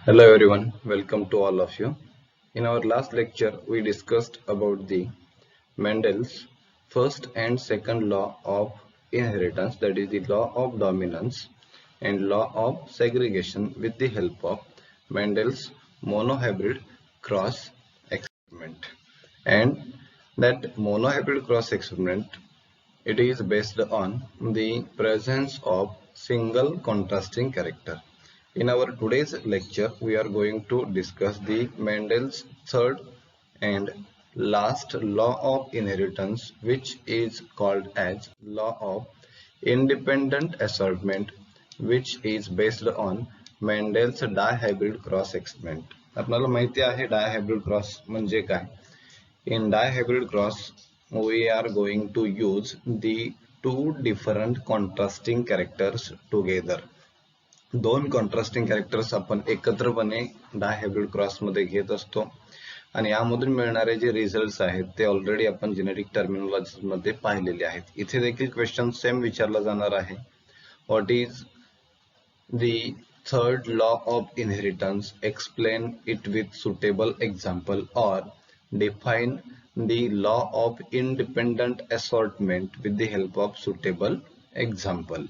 Hello everyone, welcome to all of you. In our last lecture, we discussed about the Mendel's first and second law of inheritance, that is the law of dominance and law of segregation with the help of Mendel's monohybrid cross experiment. And that monohybrid cross experiment, it is based on the presence of single contrasting character. In our today's lecture, we are going to discuss the Mendel's third and last law of inheritance, which is called as law of independent assortment, which is based on Mendel's dihybrid cross experiment. आपल्याला माहिती आहे dihybrid cross म्हणजे काय? In dihybrid cross, we are going to use the two different contrasting characters together. दोन contrasting characters आपण एकत्रपणे डायहायब्रिड cross मध्ये घेत असतो आणि यामधून मिळणारे जे रिझल्ट्स आहेत ते ऑलरेडी आपण जेनेटिक टर्मिनॉलॉजी मध्ये पाहिलेले आहेत. इथे देखील क्वेश्चन सेम विचारला जाणार आहे. What is the third law of inheritance, explain it with suitable example, or define the law of independent assortment with the help of suitable example.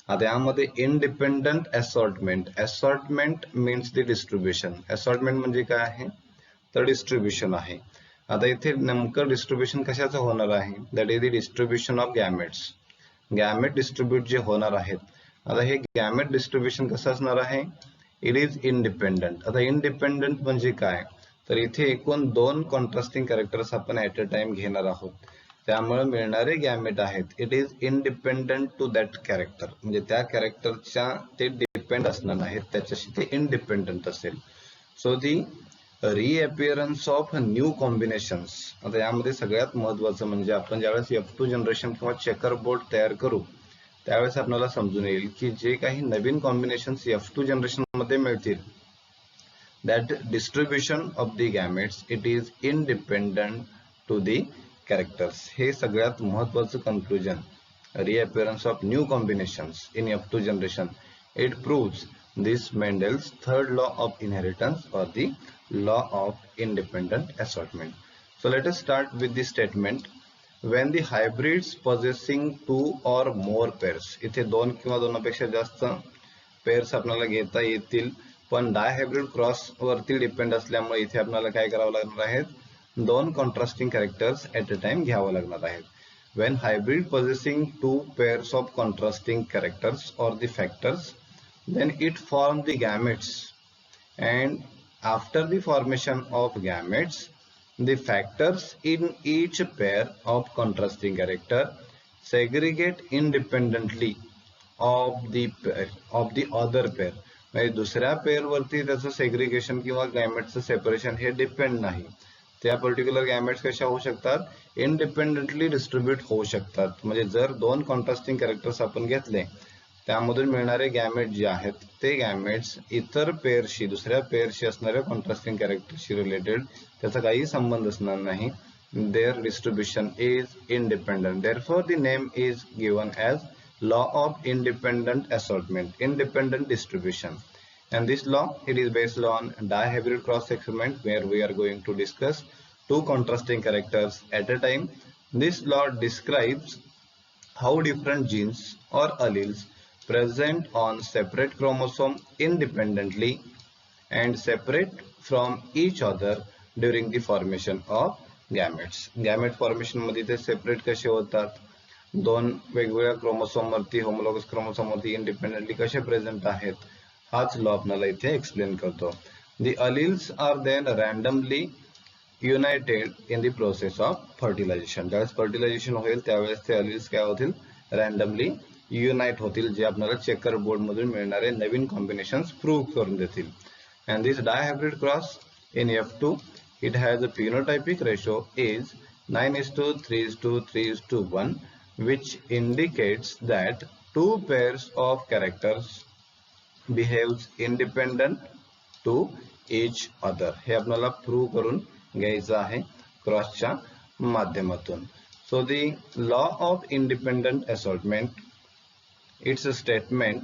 आता यामध्ये independent assortment means the distribution. assortment म्हणजे काय आहे तर distribution आहे. आता इथे नेमकं डिस्ट्रीब्युशन कशाचं होणार आहे, that is the distribution of gametes. Gamete distribute जे होणार आहेत. आता हे गॅमेट डिस्ट्रीब्युशन कसं असणार आहे, इट इज इंडिपेंडंट. आता इंडिपेंडंट म्हणजे काय तर इथे एकूण दोन कॉन्ट्रास्टिंग कॅरेक्टर्स आपण ऍट अ टाइम घेणार आहोत. त्यामुळे मिळणारे गॅमेट आहेत it is independent to that character, म्हणजे त्या कॅरेक्टरच्या ते डिपेंड असणार नाहीत, त्याच्याशी ते इंडिपेंडंट असेल. सो दी रिअपिअरन्स ऑफ न्यू कॉम्बिनेशन्स. आता यामध्ये सगळ्यात महत्वाचं म्हणजे आपण ज्यावेळेस F2 जनरेशन किंवा चेकर बोर्ड तयार करू त्यावेळेस आपल्याला समजून येईल की जे काही नवीन कॉम्बिनेशन्स F2 जनरेशन मध्ये मिळतील that distribution of the gametes it is independent to the characters. हे सगळ्यात महत्वाचं conclusion. reappearance of new combinations in F2 generation, it proves this Mendel's third law of inheritance or the law of independent assortment. So let us start with the statement when the hybrids possessing two or more pairs. इथे दोन किंवा दोनापेक्षा जास्त pairs आपल्याला घेता येतील, पण डायहायब्रिड cross वरती depend असल्यामुळे इथे आपल्याला काय करावं लागणार आहे, दोन contrasting characters at a time घ्यावं लागणार आहेत. when hybrid possessing two pairs of contrasting characters or the factors, then it form the gametes, and after the formation of gametes the factors in each pair of contrasting character segregate independently of the other pair. म्हणजे दुसऱ्या pair वरती त्याचं segregation किंवा गॅमेटचं separation हे depend नाही. त्या particular gametes कशा होऊ शकतात, इंडिपेंडेंटली डिस्ट्रीब्यूट होऊ शकतात. म्हणजे जर दोन कॉन्ट्रास्टिंग कॅरेक्टर्स आपण घेतले त्यामधून मिळणारे गॅमेट जे आहेत ते गॅमेट्स इतर पेअरशी दुसऱ्या पेअरशी असणाऱ्या कॉन्ट्रास्टिंग कॅरेक्टरशी रिलेटेड त्याचा काही संबंध असणार नाही. their distribution is independent, therefore the name is given as law of independent assortment, independent distribution. And this law it is based on dihybrid cross experiment where we are going to discuss two contrasting characters at a time. This law describes how different genes or alleles present on separate chromosome independently and separate from each other during the formation of gametes. Gamete formation मध्ये ते separate कसे होतात, दोन वेगवेगळ्या chromosome वरती homologous chromosome वरती independently कसे present आहेत, हाच लॉ आपल्याला इथे एक्सप्लेन करतो. The alleles are then randomly united in the process of fertilization. ज्यावेळेस फर्टिलायझेशन होईल त्यावेळेस ते अलील्स काय होतील, रॅन्डमली युनाइट होतील, जे आपल्याला चेकर बोर्ड मधून मिळणारे नवीन कॉम्बिनेशन्स प्रूव्ह करून देतील. And this dihybrid cross in F2 it has a phenotypic ratio is 9:3:3:1, which indicates that two pairs of characters behaves independent to each other. हे आपल्याला prove करून घ्यायचं आहे क्रॉसच्या माध्यमातून. So the law of independent assortment, it's a statement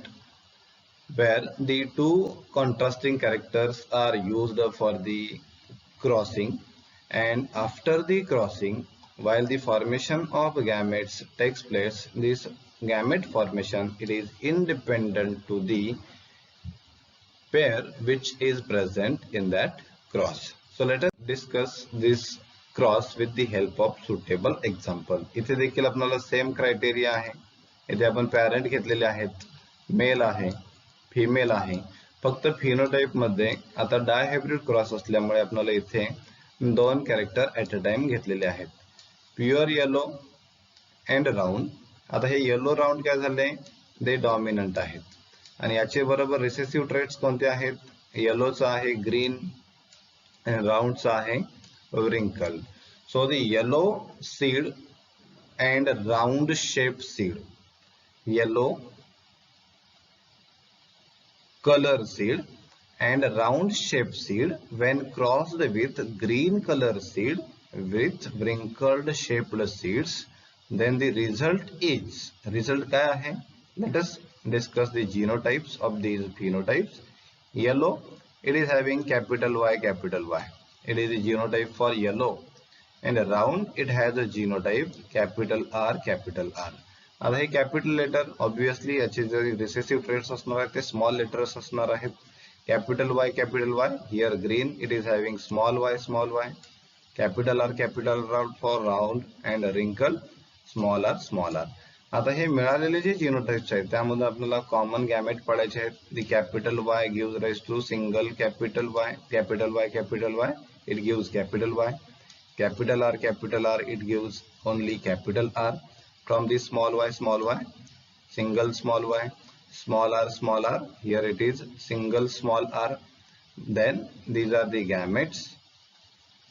where the two contrasting characters are used for the crossing, and after the crossing, while the formation of gametes takes place, this gamete formation it is independent to the pair which is present in that cross. So let us discuss this cross with the help of suitable example. इथे देखील आपल्याला same criteria आहे. इथे आपण parent घेतलेले आहेत, mail आहे, female आहे. फक्त फिनोटाइप मध्ये आता डायहायब्रिड क्रॉस असल्यामुळे आपल्याला इथे दोन कॅरेक्टर ऍट अ टाइम घेतलेले आहेत, प्युअर येलो अँड राऊंड. आता हे येलो राऊंड काय झाले, ते डॉमिनंट आहेत आणि याचे बरोबर रिसेसिव्ह ट्रेट्स कोणते आहेत, येलोचा आहे ग्रीन and rounds आहे wrinkle. So the yellow seed and round shaped seed, yellow color seed and round shaped seed when crossed with green color seed with wrinkled shaped seeds, then the result काय आहे. Let us discuss the genotypes of these phenotypes. Yellow, it is having capital Y, capital Y. It is a genotype for yellow. And round, it has a genotype capital R, capital R. आता हे capital letter obviously याचे जे recessive traits असणार आहेत ते small letters असणार आहेत. Capital Y, capital Y, here green it is having small Y, small Y. Capital R for round and wrinkle, small R, small R. आता हे मिळालेले जे जीनोटाइप्स आहेत त्यामध्ये आपल्याला कॉमन गॅमेट पडायचे आहेत. The capital Y gives rise to single capital Y, capital Y, capital Y, it gives capital Y. Capital R, it gives only capital R. From the small y, single small y, small r, here it is single small r. Then these are the gametes,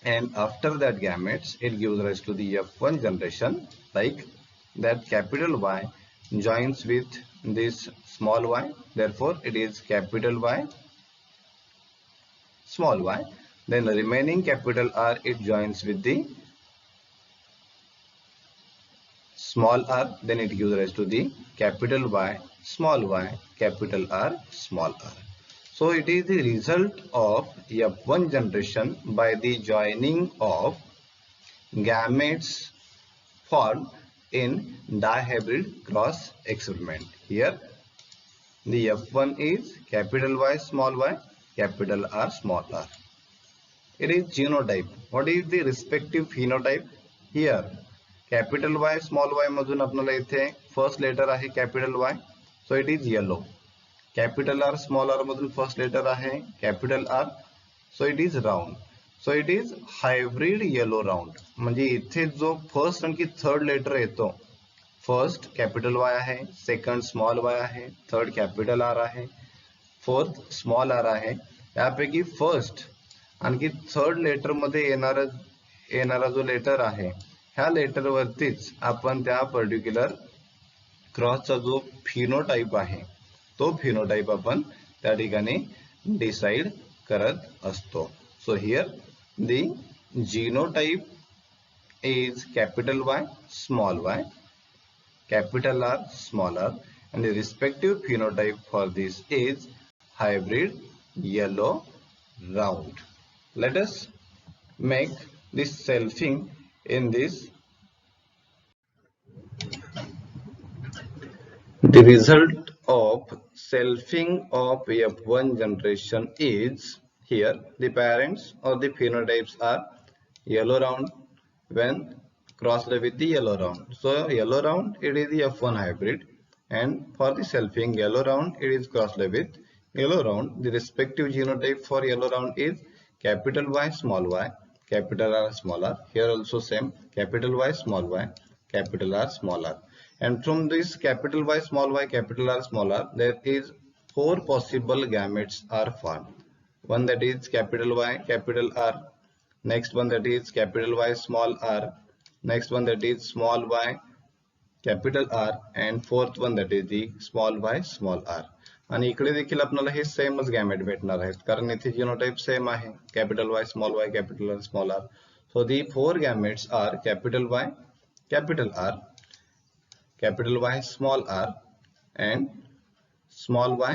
and after that gametes it gives rise to the F1 generation, like that capital Y joins with this small y, therefore it is capital Y, small y. Then the remaining capital R, it joins with the small r, then it gives rise to the capital Y, small y, capital R, small r. So it is the result of F1 generation by the joining of gametes formed in dihybrid cross experiment. Here the F1 is capital Y, small y, capital R, small r. It is genotype. What is the respective phenotype? Here capital Y, small y मधून आपल्याला इथे first letter आहे capital Y, so it is yellow. capital R, small r मधून first letter आहे capital R, so it is round. So it is hybrid yellow round. म्हणजे इथे जो first आणि थर्ड लेटर येतो, फर्स्ट कॅपिटल Y आहे, second small y आहे, third capital R आहे, फोर्थ स्मॉल r आहे. यापैकी फर्स्ट आणखी थर्ड लेटर मध्ये येणारा जो लेटर आहे ह्या लेटर वरतीच आपण त्या पर्टिक्युलर क्रॉसचा जो फिनोटाइप आहे तो फिनोटाइप आपण त्या ठिकाणी डिसाइड करत असतो. So here the genotype is capital Y, small y, capital R, small r, and the respective phenotype for this is hybrid yellow round. Let us make this selfing in this. The result of selfing of F1 generation is, here the parents or the phenotypes are yellow round when crossed with the yellow round. So yellow round, it is the F1 hybrid, and for the selfing yellow round, it is crossed with yellow round. The respective genotype for yellow round is capital Y, small y, capital R, small r. Here also same, capital Y, small y, capital R, small r. And from this capital Y, small y, capital R, small r, there is 4 possible gametes are formed. One that is capital Y, capital R. Next one that is capital Y, small r. Next one that is small y, capital R. And fourth one that is the small y, small r. आणि इकडे देखील आपल्याला हे सेमच gamete भेटणार आहेत कारण इथे genotype same आहे, capital Y, small y, capital R, small r. So the 4 gametes are capital Y, capital R, capital Y, small r, and small y,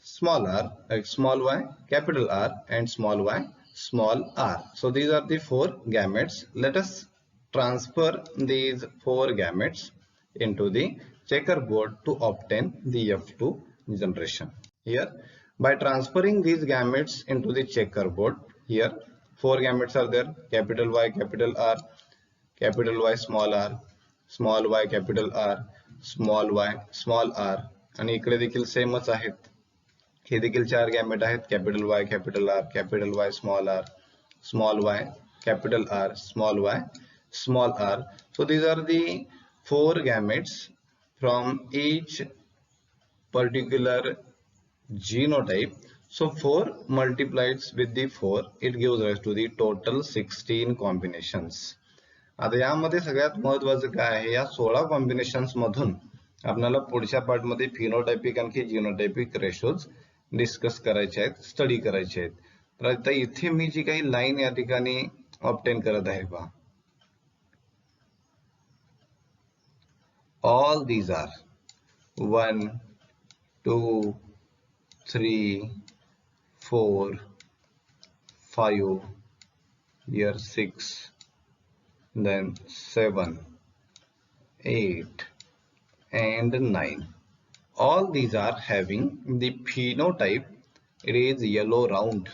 small r, small y, capital R, and small y, small r. So these are the four gametes. Let us transfer these four gametes into the checkerboard to obtain the F2 generation. Here, by transferring these gametes into the checkerboard, here four gametes are there: capital Y, capital R, capital Y, small y, capital R, small y, small r. आणि इकडे देखील सेमच आहेत. हे देखील चार gamete आहेत: capital Y, capital R, capital Y, small Y, capital R, small Y, small R. So these are the four gametes from each particular genotype. So 4 multiplied with the 4, it gives rise to the total 16 combinations. आता यामध्ये सगळ्यात महत्वाचं काय आहे, या 16 combinations मधून आपल्याला पुढच्या पार्ट मध्ये फिनोटायपिक आणि जीनोटायपिक रेशोज डिस्कस करायचे आहेत, स्टडी करायचे आहेत. तर आता इथे मी जी काही लाईन या ठिकाणी ऑब्टेन करत आहे पहा, all these are 1 2 3 4 5 here 6 then 7 8 and 9. All these are having the phenotype. It is yellow round.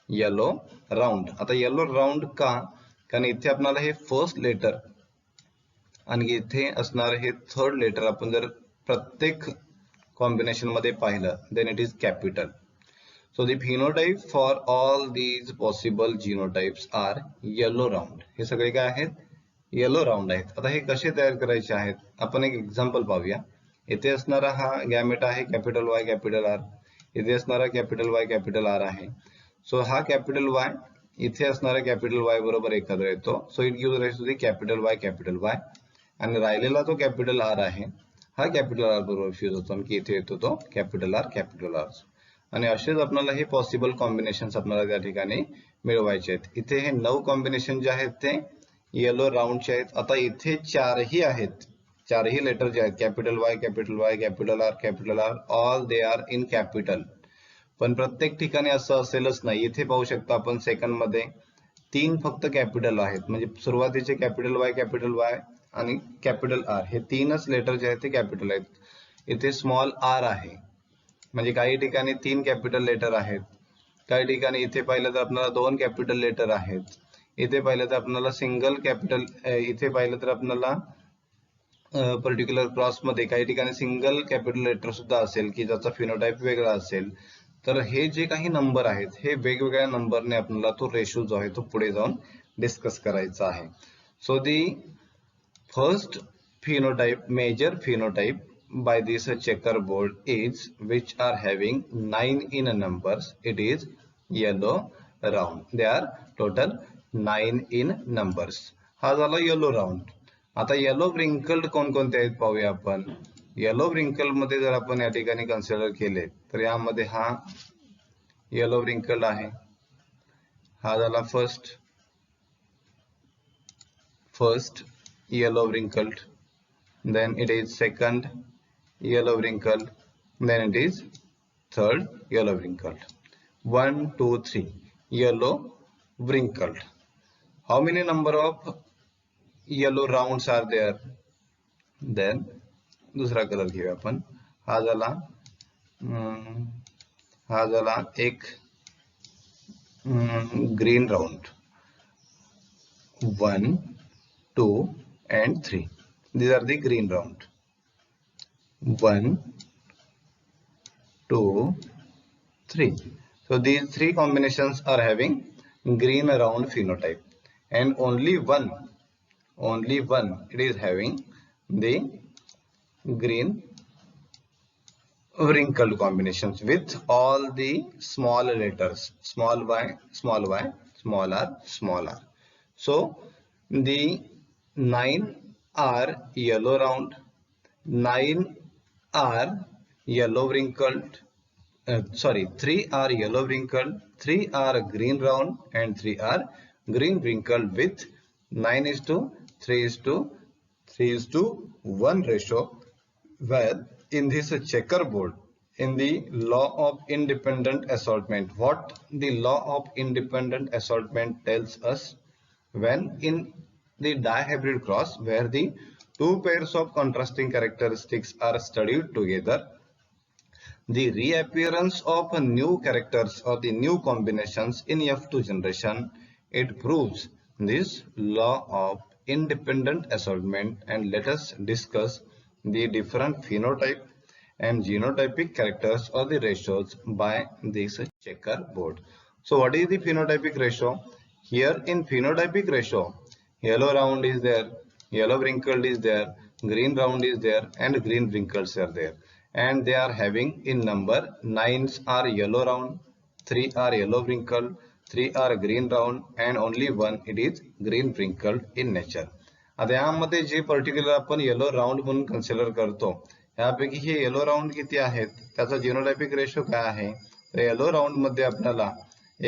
Yellow round. आता yellow round का? कारण इथे आपल्याला हे फर्स्ट लेटर आणि इथे असणार हे थर्ड लेटर आपण जर प्रत्येक कॉम्बिनेशन मध्ये पाहिलं, then it is capital. So the phenotype for all these possible genotypes are yellow round. हे सगळे काय आहेत? येलो राउंड आहेत. आता हे कसे तयार करायचे आहेत, आपण एक एक्झाम्पल पाहूया. इथे असणारा हा गॅमेट आहे कॅपिटल वाय, कॅपिटल आर. इथे असणारा कॅपिटल वाय, कॅपिटल आर आहे. सो हा कॅपिटल वाय इथे असणारा कॅपिटल वाय बरोबर एकत्र येतो. So it gives rise to the capital Y, आणि राहिलेला तो कॅपिटल आर आहे, हा कॅपिटल आर बरोबर फ्यूज होतो आणि इथे येतो तो कॅपिटल आर. आणि असेच आपल्याला हे पॉसिबल कॉम्बिनेशन्स आपल्याला त्या ठिकाणी मिळवायचे आहेत. इथे हे 9 कॉम्बिनेशन जे आहेत ते येलो राउंडचे आहेत. आता इथे चारही आहेत, चारही लेटर जे आहेत capital Y, capital R, all they are in capital. पण प्रत्येक ठिकाणी असं असेलच नाही. इथे पाहू शकता आपण सेकंड मध्ये 3 फक्त कॅपिटल आहेत, म्हणजे सुरुवातीचे कॅपिटल वाय आणि कॅपिटल आर हे 3च लेटर जे आहेत ते कॅपिटल आहेत. इथे स्मॉल आर आहे, म्हणजे काही ठिकाणी 3 कॅपिटल लेटर आहेत, काही ठिकाणी इथे पाहिलं तर आपल्याला 2 कॅपिटल लेटर आहेत, इथे पाहिलं तर आपल्याला सिंगल कॅपिटल, इथे पाहिलं तर आपल्याला पर्टिक्युलर क्रॉस मध्ये काही ठिकाणी सिंगल कॅपिटल लेटर सुद्धा असेल की ज्याचा फिनोटाइप वेगळा असेल. तर हे जे काही नंबर आहेत हे वेगवेगळ्या नंबरने आपल्याला तो रेशो जो आहे तो पुढे जाऊन डिस्कस करायचा आहे. So the first phenotype, major phenotype by this checkerboard is which are having 9 in numbers. It is yellow round. They are total 9 in numbers. हा झाला येलो राउंड. आता येलो व्रिंकल्ड कोणकोणते आहेत पाहूया आपण. येलो व्रिंकल मध्ये जर आपण या ठिकाणी कन्सिडर केले तर यामध्ये हा येलो व्रिंकल्ड आहे, हा झाला first yellow wrinkled, then it is second yellow wrinkled, then it is third yellow wrinkled. 1 2 3 yellow wrinkled. How many number of yellow rounds are there? Then दूसरा कलर घेऊया आपण. हा झाला एक green round. 1 2 and 3. These are the green round. 1 2 3. So these 3 combinations are having green round phenotype, and only one it is having the green wrinkled combinations with all the small letters, small y, small r, small r. So the 9 are yellow round, 9 are yellow wrinkled, 3 are yellow wrinkled, 3 are green round, and 3 are green wrinkled with 9:3:1 ratio, where in this checkerboard in the law of independent assortment. What the law of independent assortment tells us: when in the dihybrid cross where the two pairs of contrasting characteristics are studied together, the reappearance of new characters or the new combinations in F2 generation, it proves this law of independent assortment. And let us discuss the different phenotype and genotypic characters or the ratios by this checkerboard. So what is the phenotypic ratio? Here in phenotypic ratio, yellow round is there, yellow wrinkled is there, green round is there, and green wrinkles are there. And they are having in number 9s are yellow round, 3 are yellow wrinkled, 3 are green round, and only 1 it is green wrinkled in nature. आता यामध्ये जे particular आपण yellow round म्हणून consider करतो, यापैकी हे yellow round किती आहेत, त्याचा genotypic ratio काय आहे, तर येलो राऊंड मध्ये आपल्याला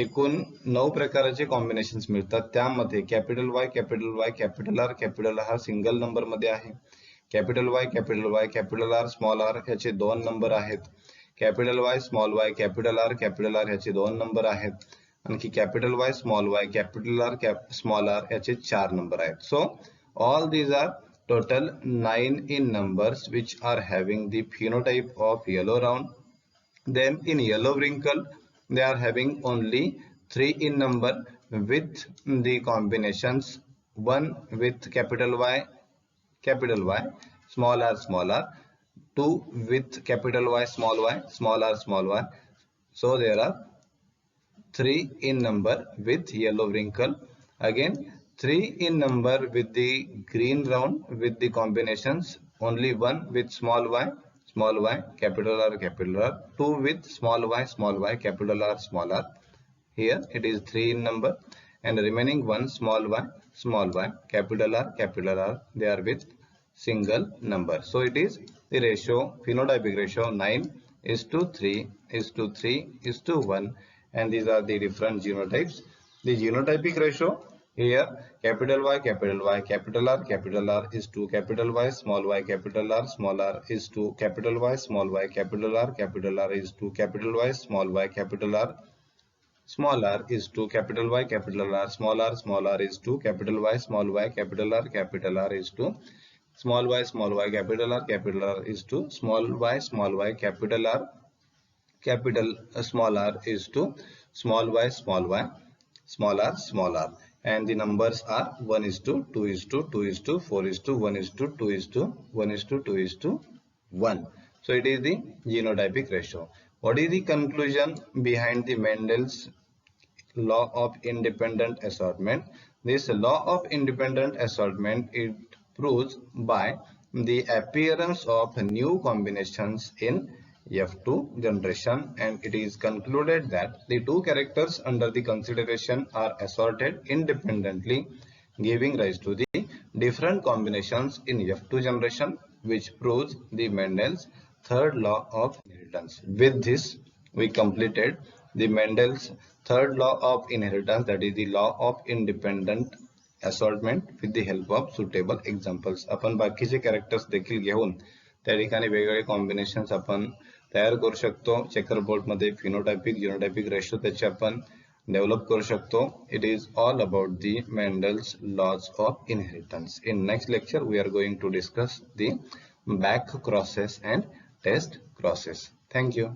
एकूण 9 प्रकारचे कॉम्बिनेशन्स मिळतात. त्यामध्ये capital Y, capital R single number मध्ये आहे. Capital Y, capital R, small R ह्याचे 2 नंबर आहेत. कॅपिटल वाय, कॅपिटल आर ह्याचे 2 नंबर आहेत. आणखी capital Y, capital R, small R ह्याचे 4 नंबर आहेत. सो all these are total 9 in numbers which are having the phenotype of yellow round. Then in yellow wrinkle they are having only 3 in number with the combinations 1 with capital Y, small r, 2 with capital Y, small r. So there are 3 in number with yellow wrinkle. Again 3 in number with the green round with the combinations only 1 with small y, capital R, 2 with small y, capital R, small r. Here it is 3 in number, and remaining 1 small y, capital R, they are with single number. So it is the ratio, phenotypic ratio 9 is to 3 is to 3 is to 1, and these are the different genotypes. The genotypic ratio here, capital Y, capital R is to capital Y, small r is to capital Y, small y, capital R is to capital Y, small y, capital R, small r is to capital Y, capital R, small r is to capital Y, small y, capital R is to small y, capital R is to small y, capital R, small r is to small y, small r. And the numbers are 1 is to 2 is to 2 is to 4 is to 1 is to 2 is to 1 is to 2 is to 1. So it is the genotypic ratio. What is the conclusion behind the Mendel's law of independent assortment? This law of independent assortment, it proves by the appearance of new combinations in F2 generation, and it is concluded that the two characters under the consideration are assorted independently, giving rise to the different combinations in F2 generation, which proves the Mendel's third law of inheritance. With this, we completed the Mendel's third law of inheritance, that is the law of independent assortment, with the help of suitable examples. आपण बाकीचे characters देखील घेऊन त्या ठिकाणी वेगवेगळे combinations आपण तयार करू शकतो. चेकर बोर्ड मध्ये फिनोटायपिक, जिनोटायपिक रेशो त्याचे आपण डेव्हलप करू शकतो. It is all about the Mendel's laws of inheritance. In next lecture we are going to discuss the back crosses and test crosses. Thank you.